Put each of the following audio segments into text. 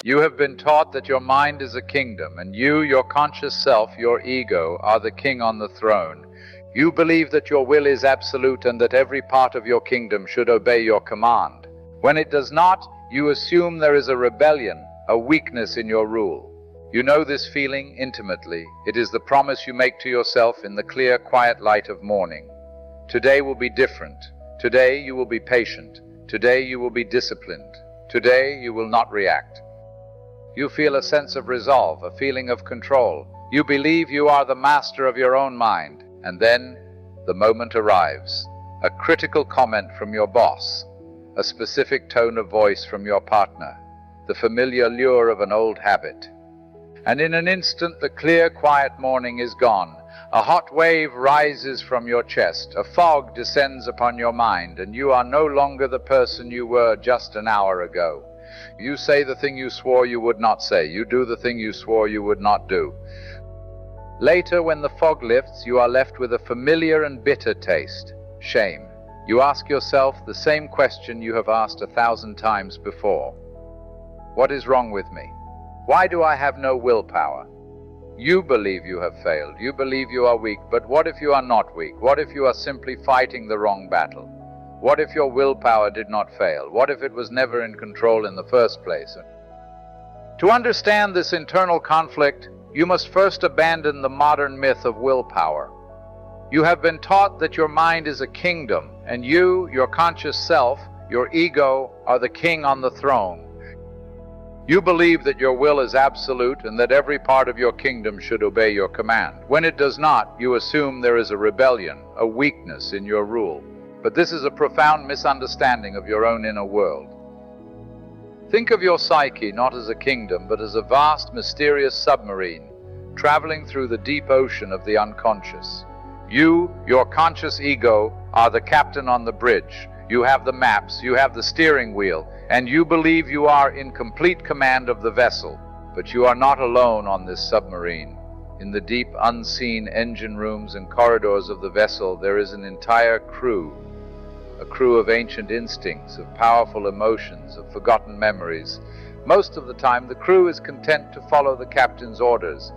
You have been taught that your mind is a kingdom, and you, your conscious self, your ego, are the king on the throne. You believe that your will is absolute and that every part of your kingdom should obey your command. When it does not, you assume there is a rebellion, a weakness in your rule. You know this feeling intimately. It is the promise you make to yourself in the clear, quiet light of morning. Today will be different. Today you will be patient. Today you will be disciplined. Today you will not react. You feel a sense of resolve, a feeling of control. You believe you are the master of your own mind. And then the moment arrives. A critical comment from your boss. A specific tone of voice from your partner. The familiar lure of an old habit. And in an instant, the clear, quiet morning is gone. A hot wave rises from your chest. A fog descends upon your mind, and you are no longer the person you were just an hour ago. You say the thing you swore you would not say. You do the thing you swore you would not do. Later, when the fog lifts, you are left with a familiar and bitter taste, shame. You ask yourself the same question you have asked 1,000 times before. What is wrong with me? Why do I have no willpower? You believe you have failed. You believe you are weak. But what if you are not weak? What if you are simply fighting the wrong battle? What if your willpower did not fail? What if it was never in control in the first place? To understand this internal conflict, you must first abandon the modern myth of willpower. You have been taught that your mind is a kingdom, and you, your conscious self, your ego, are the king on the throne. You believe that your will is absolute and that every part of your kingdom should obey your command. When it does not, you assume there is a rebellion, a weakness in your rule. But this is a profound misunderstanding of your own inner world. Think of your psyche not as a kingdom, but as a vast, mysterious submarine traveling through the deep ocean of the unconscious. You, your conscious ego, are the captain on the bridge. You have the maps, you have the steering wheel, and you believe you are in complete command of the vessel. But you are not alone on this submarine. In the deep, unseen engine rooms and corridors of the vessel, there is an entire crew. A crew of ancient instincts, of powerful emotions, of forgotten memories. Most of the time, the crew is content to follow the captain's orders.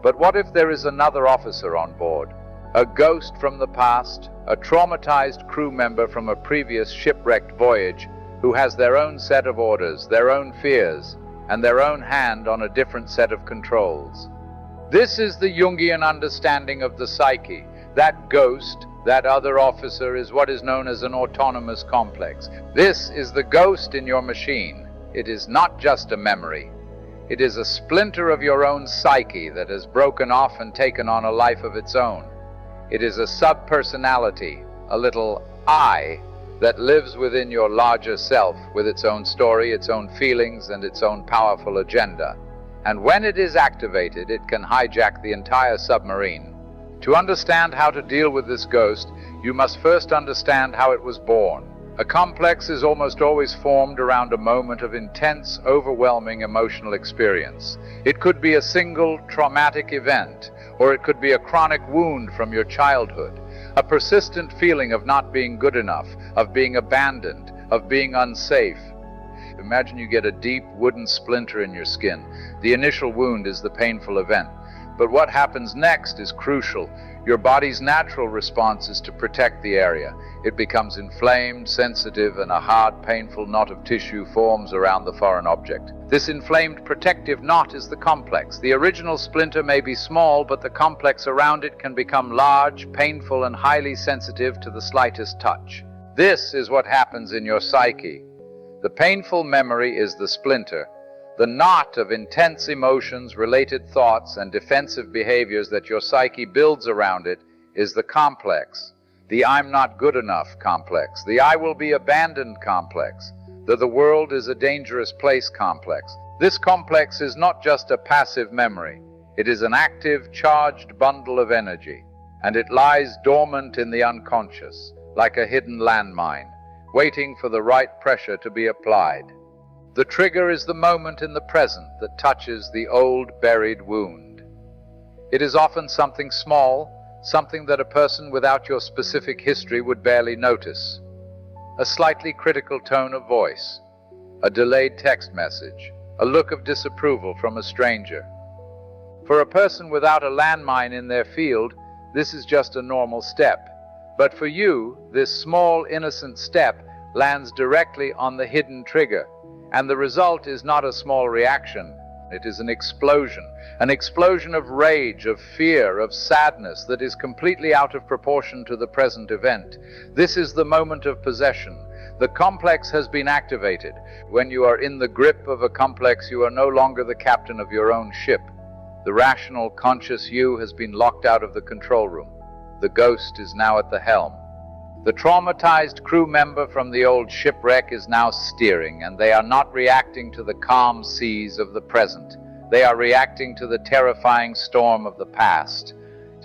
But what if there is another officer on board? A ghost from the past, a traumatized crew member from a previous shipwrecked voyage who has their own set of orders, their own fears, and their own hand on a different set of controls. This is the Jungian understanding of the psyche. That ghost, that other officer, is what is known as an autonomous complex. This is the ghost in your machine. It is not just a memory. It is a splinter of your own psyche that has broken off and taken on a life of its own. It is a sub-personality, a little I, that lives within your larger self with its own story, its own feelings, and its own powerful agenda. And when it is activated, it can hijack the entire submarine. To understand how to deal with this ghost, you must first understand how it was born. A complex is almost always formed around a moment of intense, overwhelming emotional experience. It could be a single traumatic event, or it could be a chronic wound from your childhood, a persistent feeling of not being good enough, of being abandoned, of being unsafe. Imagine you get a deep wooden splinter in your skin. The initial wound is the painful event. But what happens next is crucial. Your body's natural response is to protect the area. It becomes inflamed, sensitive, and a hard, painful knot of tissue forms around the foreign object. This inflamed protective knot is the complex. The original splinter may be small, but the complex around it can become large, painful, and highly sensitive to the slightest touch. This is what happens in your psyche. The painful memory is the splinter. The knot of intense emotions, related thoughts, and defensive behaviors that your psyche builds around it is the complex. The I'm not good enough complex. The I will be abandoned complex. The world is a dangerous place complex. This complex is not just a passive memory. It is an active, charged bundle of energy. And it lies dormant in the unconscious, like a hidden landmine, waiting for the right pressure to be applied. The trigger is the moment in the present that touches the old buried wound. It is often something small, something that a person without your specific history would barely notice. A slightly critical tone of voice, a delayed text message, a look of disapproval from a stranger. For a person without a landmine in their field, this is just a normal step. But for you, this small, innocent step lands directly on the hidden trigger, and the result is not a small reaction. It is an explosion of rage, of fear, of sadness that is completely out of proportion to the present event. This is the moment of possession. The complex has been activated. When you are in the grip of a complex, you are no longer the captain of your own ship. The rational, conscious you has been locked out of the control room. The ghost is now at the helm. The traumatized crew member from the old shipwreck is now steering, and they are not reacting to the calm seas of the present. They are reacting to the terrifying storm of the past.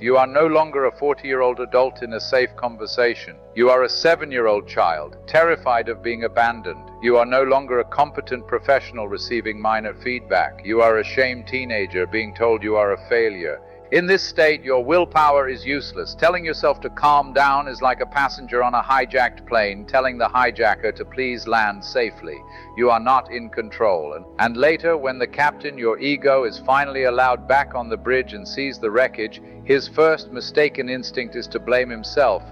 You are no longer a 40-year-old adult in a safe conversation. You are a 7-year-old child, terrified of being abandoned. You are no longer a competent professional receiving minor feedback. You are a shamed teenager being told you are a failure. In this state, your willpower is useless. Telling yourself to calm down is like a passenger on a hijacked plane telling the hijacker to please land safely. You are not in control. And later, when the captain, your ego, is finally allowed back on the bridge and sees the wreckage, his first mistaken instinct is to blame himself.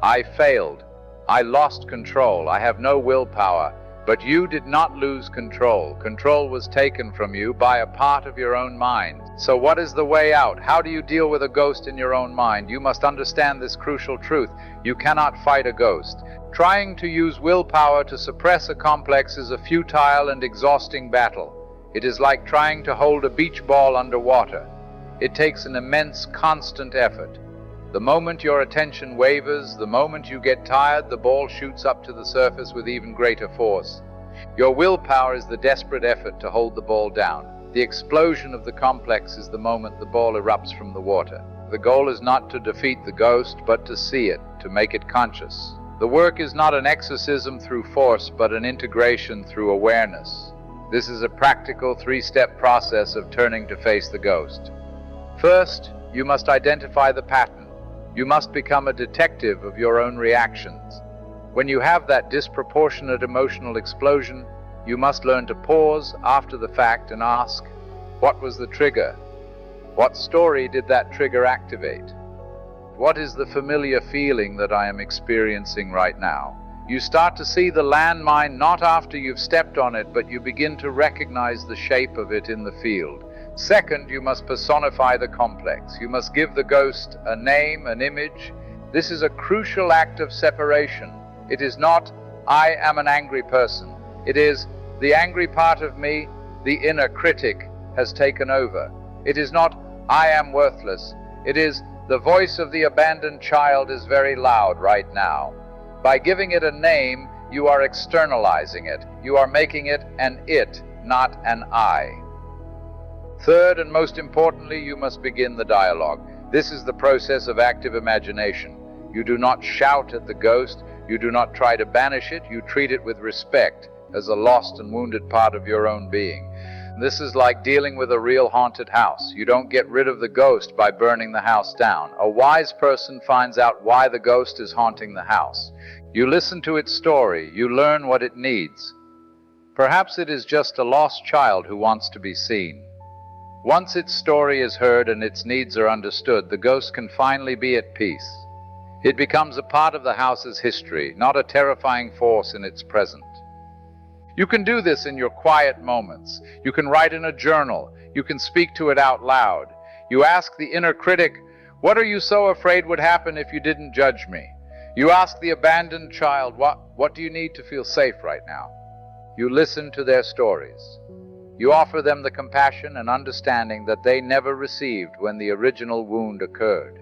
I failed. I lost control. I have no willpower. But you did not lose control. Control was taken from you by a part of your own mind. So what is the way out? How do you deal with a ghost in your own mind? You must understand this crucial truth. You cannot fight a ghost. Trying to use willpower to suppress a complex is a futile and exhausting battle. It is like trying to hold a beach ball underwater. It takes an immense, constant effort. The moment your attention wavers, the moment you get tired, the ball shoots up to the surface with even greater force. Your willpower is the desperate effort to hold the ball down. The explosion of the complex is the moment the ball erupts from the water. The goal is not to defeat the ghost, but to see it, to make it conscious. The work is not an exorcism through force, but an integration through awareness. This is a practical 3-step process of turning to face the ghost. First, you must identify the pattern. You must become a detective of your own reactions. When you have that disproportionate emotional explosion, you must learn to pause after the fact and ask, what was the trigger? What story did that trigger activate? What is the familiar feeling that I am experiencing right now? You start to see the landmine not after you've stepped on it, but you begin to recognize the shape of it in the field. Second, you must personify the complex. You must give the ghost a name, an image. This is a crucial act of separation. It is not, I am an angry person. It is, the angry part of me, the inner critic, has taken over. It is not, I am worthless. It is, the voice of the abandoned child is very loud right now. By giving it a name, you are externalizing it. You are making it an it, not an I. Third, and most importantly, you must begin the dialogue. This is the process of active imagination. You do not shout at the ghost. You do not try to banish it. You treat it with respect as a lost and wounded part of your own being. This is like dealing with a real haunted house. You don't get rid of the ghost by burning the house down. A wise person finds out why the ghost is haunting the house. You listen to its story. You learn what it needs. Perhaps it is just a lost child who wants to be seen. Once its story is heard and its needs are understood, the ghost can finally be at peace. It becomes a part of the house's history, not a terrifying force in its present. You can do this in your quiet moments. You can write in a journal. You can speak to it out loud. You ask the inner critic, what are you so afraid would happen if you didn't judge me? You ask the abandoned child, what do you need to feel safe right now? You listen to their stories. You offer them the compassion and understanding that they never received when the original wound occurred.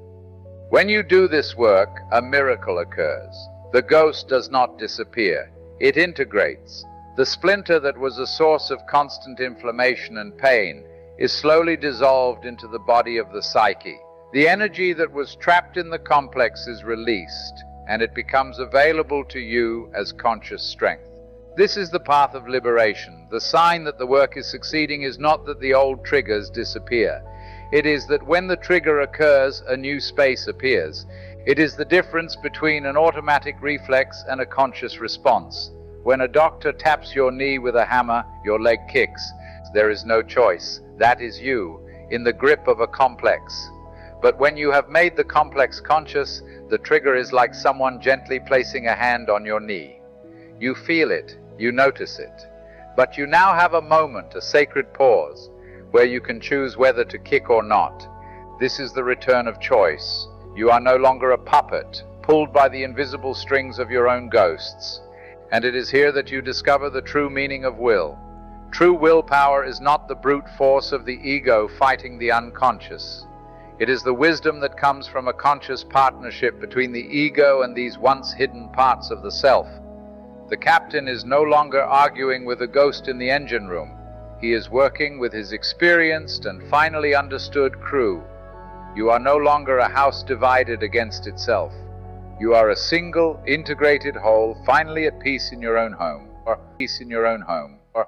When you do this work, a miracle occurs. The ghost does not disappear. It integrates. The splinter that was a source of constant inflammation and pain is slowly dissolved into the body of the psyche. The energy that was trapped in the complex is released, and it becomes available to you as conscious strength. This is the path of liberation. The sign that the work is succeeding is not that the old triggers disappear. It is that when the trigger occurs, a new space appears. It is the difference between an automatic reflex and a conscious response. When a doctor taps your knee with a hammer, your leg kicks. There is no choice. That is you, in the grip of a complex. But when you have made the complex conscious, the trigger is like someone gently placing a hand on your knee. You feel it, you notice it. But you now have a moment, a sacred pause, where you can choose whether to kick or not. This is the return of choice. You are no longer a puppet, pulled by the invisible strings of your own ghosts. And it is here that you discover the true meaning of will. True willpower is not the brute force of the ego fighting the unconscious. It is the wisdom that comes from a conscious partnership between the ego and these once hidden parts of the self. The captain is no longer arguing with a ghost in the engine room. He is working with his experienced and finally understood crew. You are no longer a house divided against itself. You are a single, integrated whole, finally at peace in your own home, or peace in your own home, or